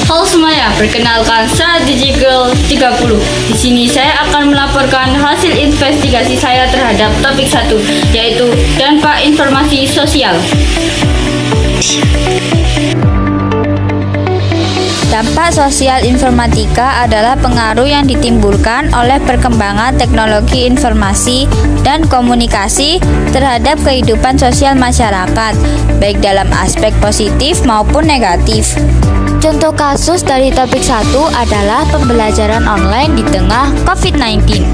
Halo semuanya, perkenalkan saya Digigirl 30. Di sini saya akan melaporkan hasil investigasi saya terhadap topik 1, yaitu dampak informasi sosial. Dampak sosial informatika adalah pengaruh yang ditimbulkan oleh perkembangan teknologi informasi dan komunikasi terhadap kehidupan sosial masyarakat, baik dalam aspek positif maupun negatif. Contoh kasus dari topik 1 adalah pembelajaran online di tengah COVID-19.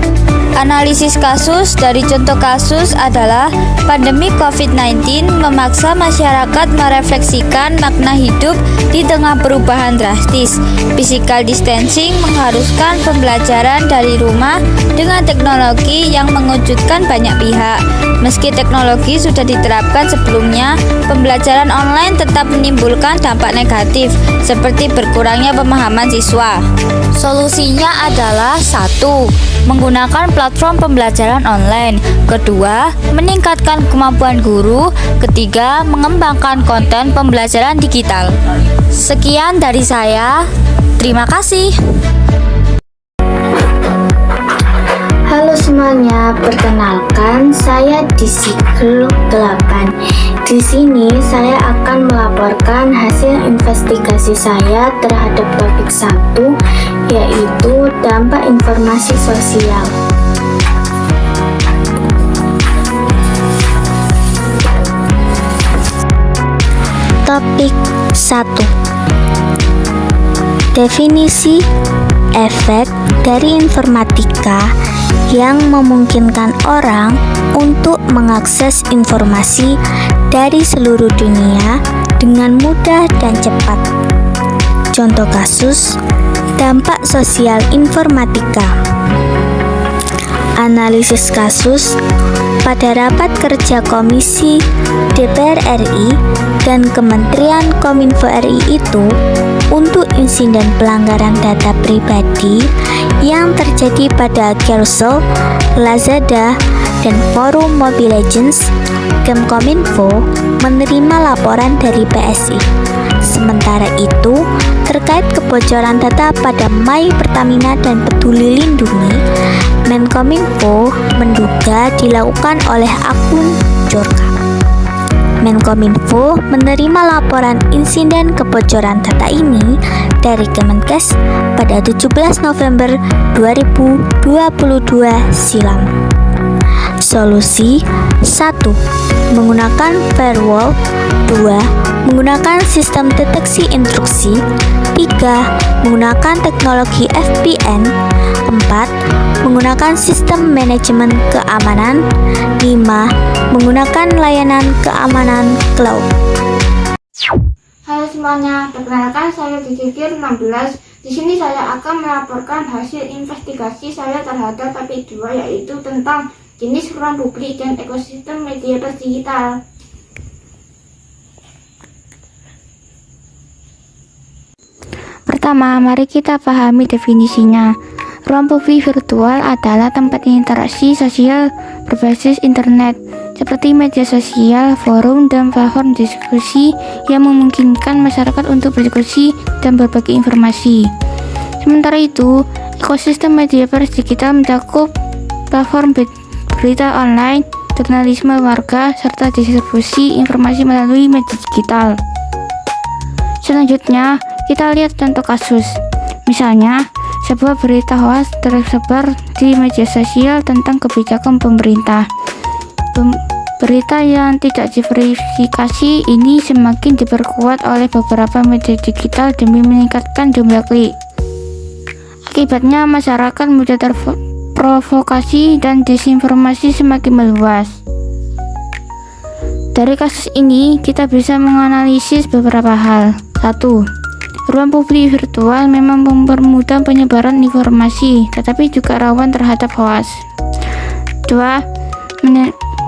Analisis kasus dari contoh kasus adalah pandemi COVID-19 memaksa masyarakat merefleksikan makna hidup di tengah perubahan drastis. Physical distancing mengharuskan pembelajaran dari rumah dengan teknologi yang mengejutkan banyak pihak. Meski teknologi sudah diterapkan sebelumnya, pembelajaran online tetap menimbulkan dampak negatif, seperti berkurangnya pemahaman siswa. Solusinya adalah 1. Menggunakan platform pembelajaran online. 2. Meningkatkan kemampuan guru. 3. Mengembangkan konten pembelajaran digital. Sekian dari saya. Terima kasih. Halo semuanya, perkenalkan saya Digigirl 8. Di sini saya akan melaporkan hasil investigasi saya terhadap topik 1, yaitu dampak informasi sosial. Topik 1. Definisi efek dari informatika yang memungkinkan orang untuk mengakses informasi dari seluruh dunia dengan mudah dan cepat. Contoh kasus, dampak sosial informatika. Analisis kasus pada rapat kerja Komisi DPR RI dan Kementerian Kominfo RI itu untuk insiden pelanggaran data pribadi yang terjadi pada Carousel, Lazada, dan forum Mobile Legends, Kemkominfo menerima laporan dari PSI. Sementara itu, terkait kebocoran data pada My Pertamina dan Peduli Lindungi, Menkominfo menduga dilakukan oleh akun Jorka. Menkominfo menerima laporan insiden kebocoran data ini dari Kemenkes pada 17 November 2022 silam. Solusi 1. Menggunakan firewall. 2. Menggunakan sistem deteksi intrusi. 3. Menggunakan teknologi VPN. 4. Menggunakan sistem manajemen keamanan. 5. Menggunakan layanan keamanan cloud. Halo semuanya, perkenalkan saya Digigirl 16. Di sini saya akan melaporkan hasil investigasi saya terhadap topik 2, yaitu tentang jenis ruang publik dan ekosistem media digital. Pertama, mari kita pahami definisinya. Ruang publik virtual adalah tempat interaksi sosial berbasis internet, seperti media sosial, forum, dan platform diskusi yang memungkinkan masyarakat untuk berdiskusi dan berbagi informasi. Sementara itu, ekosistem media digital mencakup platform berita online, jurnalisme warga, serta distribusi informasi melalui media digital. Selanjutnya, kita lihat contoh kasus. Misalnya, sebuah berita hoax tersebar di media sosial tentang kebijakan pemerintah. Berita yang tidak diverifikasi ini semakin diperkuat oleh beberapa media digital demi meningkatkan jumlah klik. Akibatnya, masyarakat mudah terprovokasi dan disinformasi semakin meluas. Dari kasus ini, kita bisa menganalisis beberapa hal. 1. Ruang publik virtual memang mempermudah penyebaran informasi, tetapi juga rawan terhadap hoax. 2.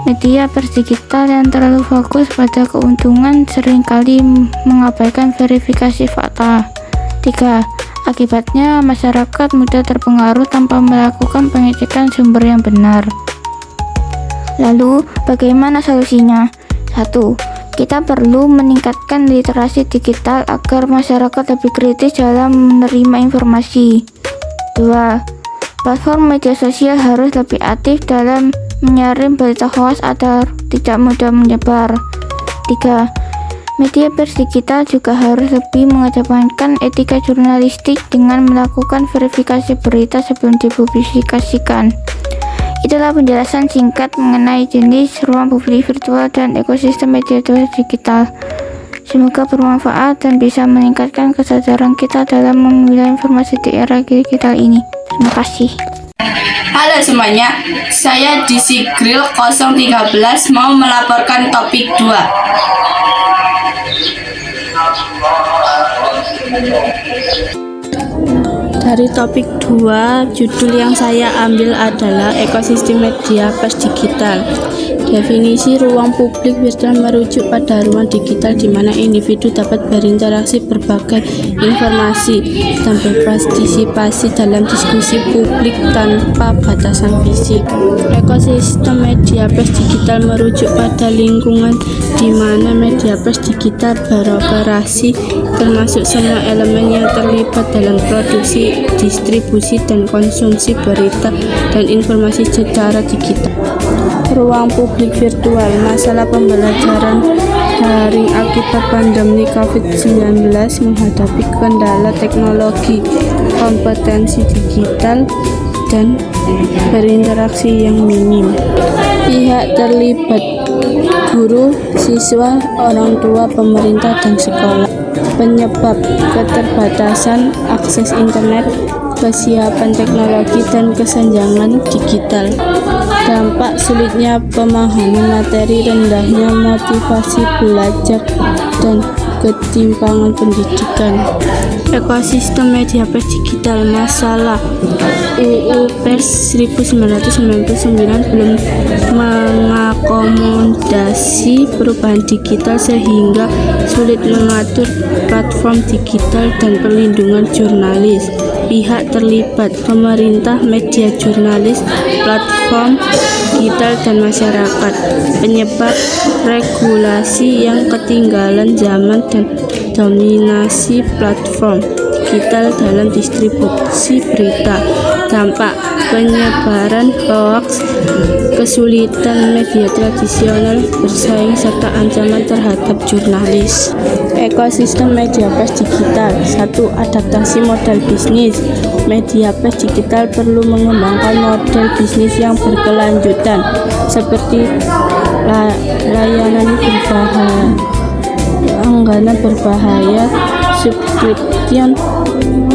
Media digital yang terlalu fokus pada keuntungan seringkali mengabaikan verifikasi fakta. 3. Akibatnya, masyarakat mudah terpengaruh tanpa melakukan pengecekan sumber yang benar. Lalu, bagaimana solusinya? 1. Kita perlu meningkatkan literasi digital agar masyarakat lebih kritis dalam menerima informasi. 2. Platform media sosial harus lebih aktif dalam menyaring berita hoax agar tidak mudah menyebar. 3. Media pers digital juga harus lebih mengedepankan etika jurnalistik dengan melakukan verifikasi berita sebelum dipublikasikan. Itulah penjelasan singkat mengenai jenis ruang publik virtual dan ekosistem media digital. Semoga bermanfaat dan bisa meningkatkan kesadaran kita dalam memilah informasi di era digital ini. Terima kasih. Halo semuanya, saya di Sigril 013 mau melaporkan topik 2. Dari topik 2, judul yang saya ambil adalah ekosistem media pers digital. Definisi ruang publik virtual merujuk pada ruang digital di mana individu dapat berinteraksi berbagai informasi dan berpartisipasi dalam diskusi publik tanpa batasan fisik. Ekosistem media pers digital merujuk pada lingkungan di mana media pers digital beroperasi, termasuk semua elemen yang terlibat dalam produksi, distribusi, dan konsumsi berita dan informasi secara digital. Ruang publik virtual, masalah pembelajaran daring akibat pandemi COVID-19 menghadapi kendala teknologi, kompetensi digital, dan berinteraksi yang minim. Pihak terlibat: guru, siswa, orang tua, pemerintah, dan sekolah. Penyebab: keterbatasan akses internet, kesiapan teknologi, dan kesenjangan digital. Dampak: sulitnya pemahaman materi, rendahnya motivasi belajar, dan ketimpangan pendidikan. Ekosistem media pers digital, masalah UU Pers 1999 belum mengakomodasi perubahan digital sehingga sulit mengatur platform digital dan perlindungan jurnalis. Pihak terlibat: pemerintah, media jurnalis, platform digital, dan masyarakat. Penyebab: regulasi yang ketinggalan zaman dan dominasi platform digital dalam distribusi berita. Dampak: penyebaran hoaks, kesulitan media tradisional bersaing, serta ancaman terhadap jurnalis. Ekosistem media pers digital. 1. Adaptasi model bisnis. Media pers digital perlu mengembangkan model bisnis yang berkelanjutan seperti layanan berbahaya, langganan berbahaya, subscription,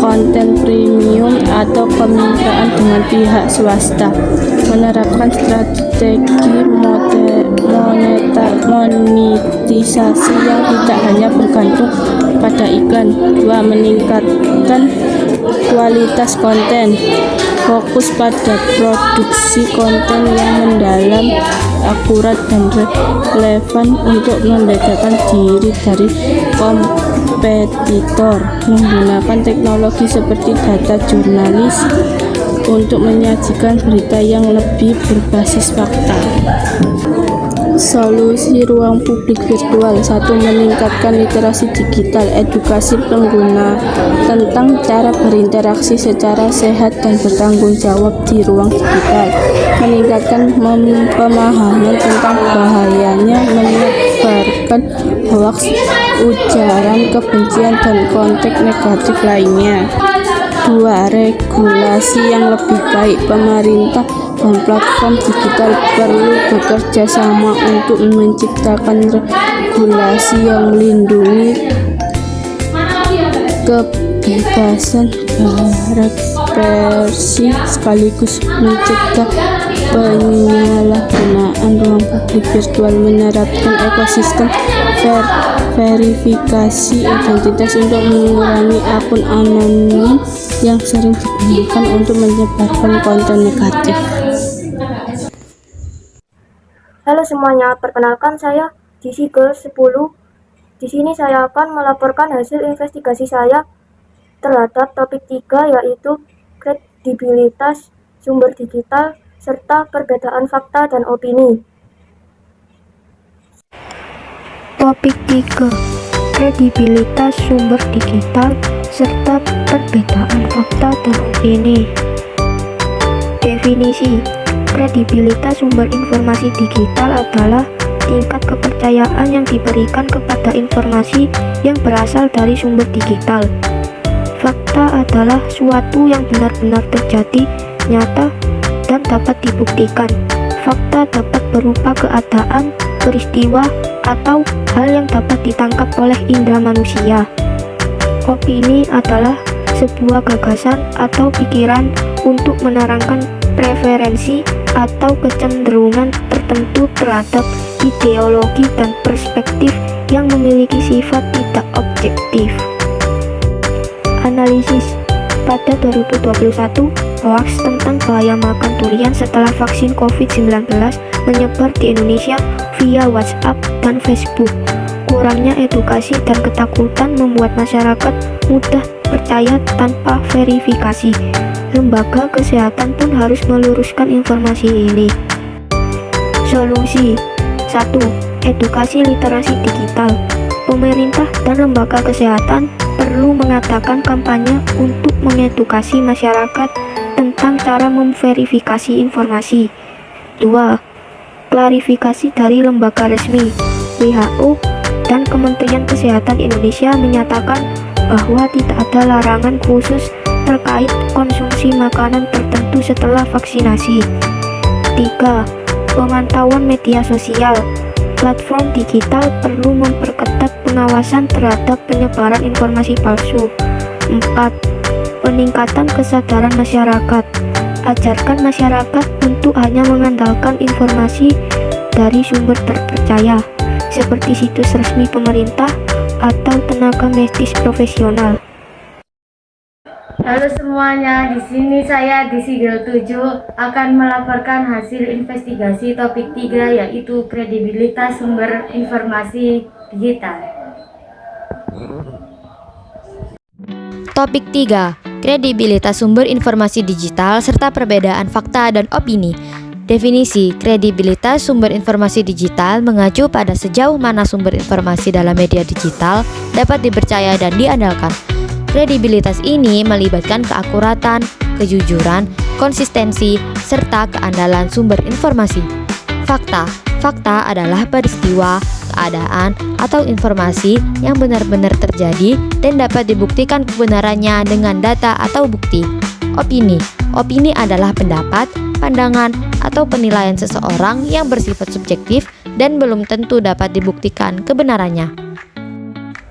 konten premium, atau kemitraan dengan pihak swasta. Menerapkan strategi monetisasi yang tidak hanya bergantung pada iklan. 2. Meningkatkan kualitas konten. Fokus pada produksi konten yang mendalam, akurat, dan relevan untuk membedakan diri dari kompetitor. Menggunakan teknologi seperti data jurnalis untuk menyajikan berita yang lebih berbasis fakta. Solusi ruang publik virtual. 1. Meningkatkan literasi digital, edukasi pengguna tentang cara berinteraksi secara sehat dan bertanggung jawab di ruang digital. Meningkatkan pemahaman tentang bahayanya menyebarkan hoaks, ujaran kebencian, dan konten negatif lainnya. 2. Regulasi yang lebih baik. Pemerintah dan platform digital perlu bekerja sama untuk menciptakan regulasi yang melindungi kebebasan berekspresi sekaligus mencegah penyalahgunaan ruang publik virtual. Menerapkan ekosistem verifikasi identitas untuk mengurangi akun anonim yang sering digunakan untuk menyebarkan konten negatif. Halo semuanya, perkenalkan saya DC Girl 10. Di sini saya akan melaporkan hasil investigasi saya terhadap topik 3, yaitu kredibilitas sumber digital serta perbedaan fakta dan opini. Topik 3. Kredibilitas sumber digital serta perbedaan fakta dan opini. Definisi: kredibilitas sumber informasi digital adalah tingkat kepercayaan yang diberikan kepada informasi yang berasal dari sumber digital. Fakta adalah suatu yang benar-benar terjadi, nyata, dan dapat dibuktikan. Fakta dapat berupa keadaan, peristiwa, atau hal yang dapat ditangkap oleh indera manusia. Opini adalah sebuah gagasan atau pikiran untuk menerangkan preferensi atau kecenderungan tertentu terhadap ideologi dan perspektif yang memiliki sifat tidak objektif. Analisis: pada 2021, hoaks tentang bahaya makan durian setelah vaksin COVID-19 menyebar di Indonesia via WhatsApp dan Facebook. Kurangnya edukasi dan ketakutan membuat masyarakat mudah percaya tanpa verifikasi. Lembaga kesehatan pun harus meluruskan informasi ini. Solusi: 1. Edukasi literasi digital. Pemerintah dan lembaga kesehatan perlu mengadakan kampanye untuk mengedukasi masyarakat tentang cara memverifikasi informasi. 2. Klarifikasi dari lembaga resmi. WHO dan Kementerian Kesehatan Indonesia menyatakan bahwa tidak ada larangan khusus terkait konsumsi makanan tertentu setelah vaksinasi. 3. Pemantauan media sosial. Platform digital perlu memperketat pengawasan terhadap penyebaran informasi palsu. 4. Peningkatan kesadaran masyarakat. Ajarkan masyarakat untuk hanya mengandalkan informasi dari sumber terpercaya, seperti situs resmi pemerintah atau tenaga medis profesional. Halo semuanya, di sini saya di Sigel 7 akan melaporkan hasil investigasi topik 3, yaitu kredibilitas sumber informasi digital. Topik 3. Kredibilitas sumber informasi digital serta perbedaan fakta dan opini. Definisi: kredibilitas sumber informasi digital mengacu pada sejauh mana sumber informasi dalam media digital dapat dipercaya dan diandalkan. Kredibilitas ini melibatkan keakuratan, kejujuran, konsistensi, serta keandalan sumber informasi. Fakta: fakta adalah peristiwa, keadaan, atau informasi yang benar-benar terjadi dan dapat dibuktikan kebenarannya dengan data atau bukti. Opini: opini adalah pendapat, pandangan, atau penilaian seseorang yang bersifat subjektif dan belum tentu dapat dibuktikan kebenarannya.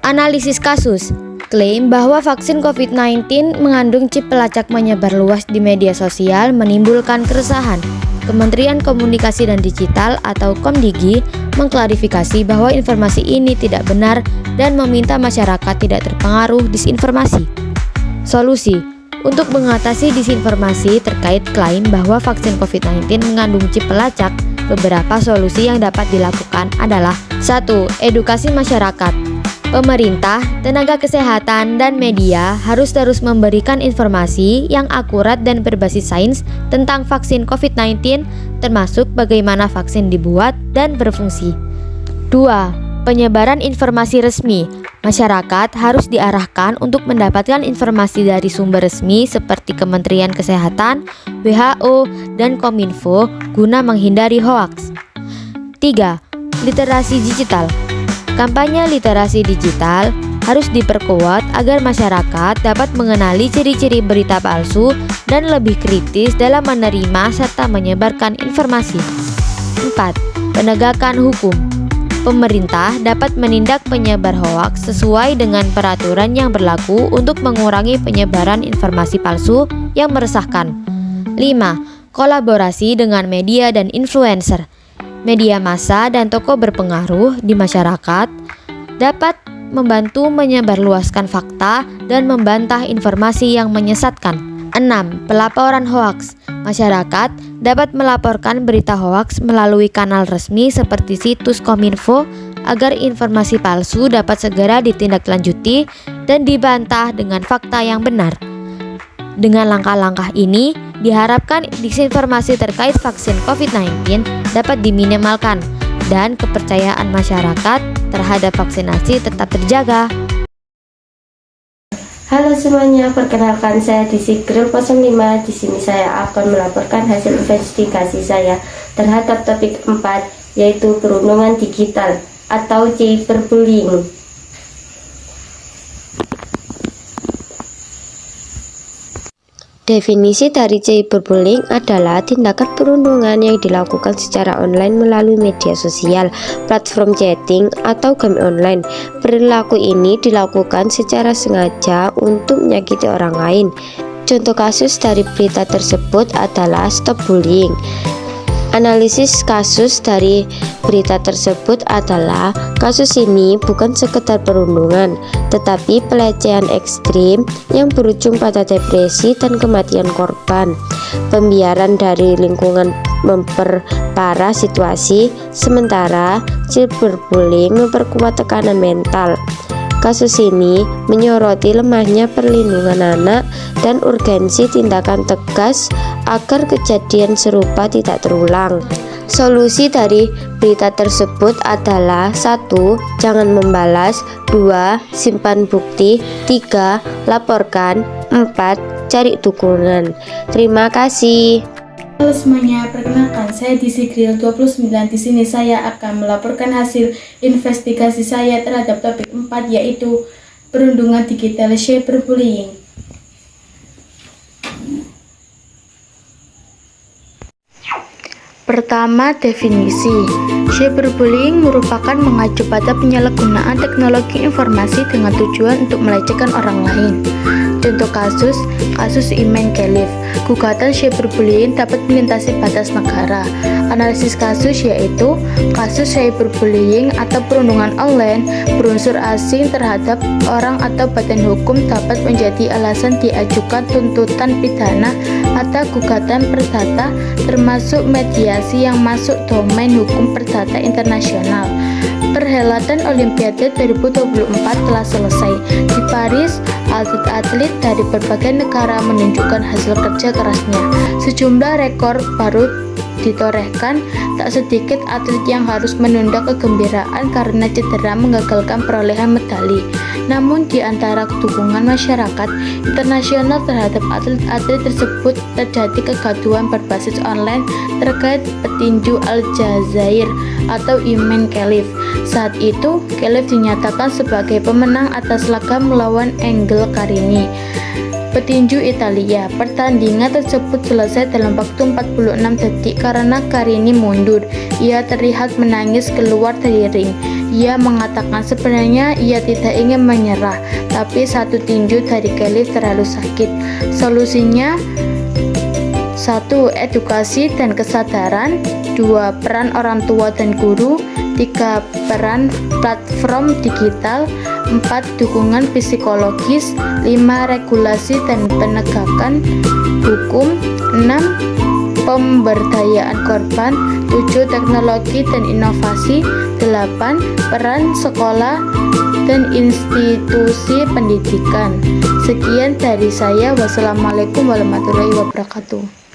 Analisis kasus: klaim bahwa vaksin COVID-19 mengandung chip pelacak menyebar luas di media sosial menimbulkan keresahan. Kementerian Komunikasi dan Digital atau Komdigi mengklarifikasi bahwa informasi ini tidak benar dan meminta masyarakat tidak terpengaruh disinformasi. Solusi: untuk mengatasi disinformasi terkait klaim bahwa vaksin COVID-19 mengandung chip pelacak, beberapa solusi yang dapat dilakukan adalah: 1. Edukasi masyarakat. Pemerintah, tenaga kesehatan, dan media harus terus memberikan informasi yang akurat dan berbasis sains tentang vaksin COVID-19, termasuk bagaimana vaksin dibuat dan berfungsi. 2. Penyebaran informasi resmi. Masyarakat harus diarahkan untuk mendapatkan informasi dari sumber resmi seperti Kementerian Kesehatan, WHO, dan Kominfo guna menghindari hoaks. 3. Literasi digital. Kampanye literasi digital harus diperkuat agar masyarakat dapat mengenali ciri-ciri berita palsu dan lebih kritis dalam menerima serta menyebarkan informasi. 4. Penegakan hukum. Pemerintah dapat menindak penyebar hoaks sesuai dengan peraturan yang berlaku untuk mengurangi penyebaran informasi palsu yang meresahkan. 5. Kolaborasi dengan media dan influencer. Media massa dan tokoh berpengaruh di masyarakat dapat membantu menyebarluaskan fakta dan membantah informasi yang menyesatkan. 6. Pelaporan hoaks. Masyarakat dapat melaporkan berita hoaks melalui kanal resmi seperti situs Kominfo agar informasi palsu dapat segera ditindaklanjuti dan dibantah dengan fakta yang benar. Dengan langkah-langkah ini, diharapkan disinformasi terkait vaksin COVID-19 dapat diminimalkan dan kepercayaan masyarakat terhadap vaksinasi tetap terjaga. Halo semuanya, perkenalkan saya Disi Girl 05. Di sini saya akan melaporkan hasil investigasi saya terhadap topik 4, yaitu perundungan digital atau cyberbullying. Definisi dari cyberbullying adalah tindakan perundungan yang dilakukan secara online melalui media sosial, platform chatting, atau game online. Perilaku ini dilakukan secara sengaja untuk menyakiti orang lain. Contoh kasus dari berita tersebut adalah Stop Bullying. Analisis kasus dari berita tersebut adalah kasus ini bukan sekedar perundungan, tetapi pelecehan ekstrim yang berujung pada depresi dan kematian korban. Pembiaran dari lingkungan memperparah situasi, sementara cyberbullying memperkuat tekanan mental. Kasus ini menyoroti lemahnya perlindungan anak dan urgensi tindakan tegas agar kejadian serupa tidak terulang. Solusi dari berita tersebut adalah 1. Jangan membalas, 2. Simpan bukti, 3. Laporkan, 4. Cari dukungan. Terima kasih. Halo semuanya, perkenalkan saya Disi Girl 29. Di sini saya akan melaporkan hasil investigasi saya terhadap topik 4, yaitu perundungan digital cyberbullying. Pertama, definisi. Cyberbullying merupakan mengacu pada penyalahgunaan teknologi informasi dengan tujuan untuk melecehkan orang lain. Contoh kasus Iman Khelif. Gugatan cyberbullying dapat melintasi batas negara. Analisis kasus yaitu kasus cyberbullying atau perundungan online berunsur asing terhadap orang atau badan hukum dapat menjadi alasan diajukan tuntutan pidana atau gugatan perdata, termasuk mediasi yang masuk domain hukum perdata internasional. Perhelatan Olimpiade 2024 telah selesai. Di Paris, atlet-atlet dari berbagai negara menunjukkan hasil kerja kerasnya. Sejumlah rekor baru ditorehkan, tak sedikit atlet yang harus menunda kegembiraan karena cedera menggagalkan perolehan medali. Namun di antara dukungan masyarakat internasional terhadap atlet-atlet tersebut terjadi kegaduhan berbasis online terkait petinju Aljazair atau Iman Khelif. Saat itu, Khelif dinyatakan sebagai pemenang atas laga melawan Angel Carini, petinju Italia. Pertandingan tersebut selesai dalam waktu 46 detik karena Carini mundur. Ia terlihat menangis keluar dari ring. Ia mengatakan sebenarnya ia tidak ingin menyerah, tapi satu tinju dari Khelif terlalu sakit. Solusinya: 1. Edukasi dan kesadaran, 2. Peran orang tua dan guru, 3. Peran platform digital, 4. Dukungan psikologis, 5. Regulasi dan penegakan hukum, 6. Pemberdayaan korban, 7. Teknologi dan inovasi, 8. Peran sekolah dan institusi pendidikan. Sekian dari saya. Wassalamualaikum warahmatullahi wabarakatuh.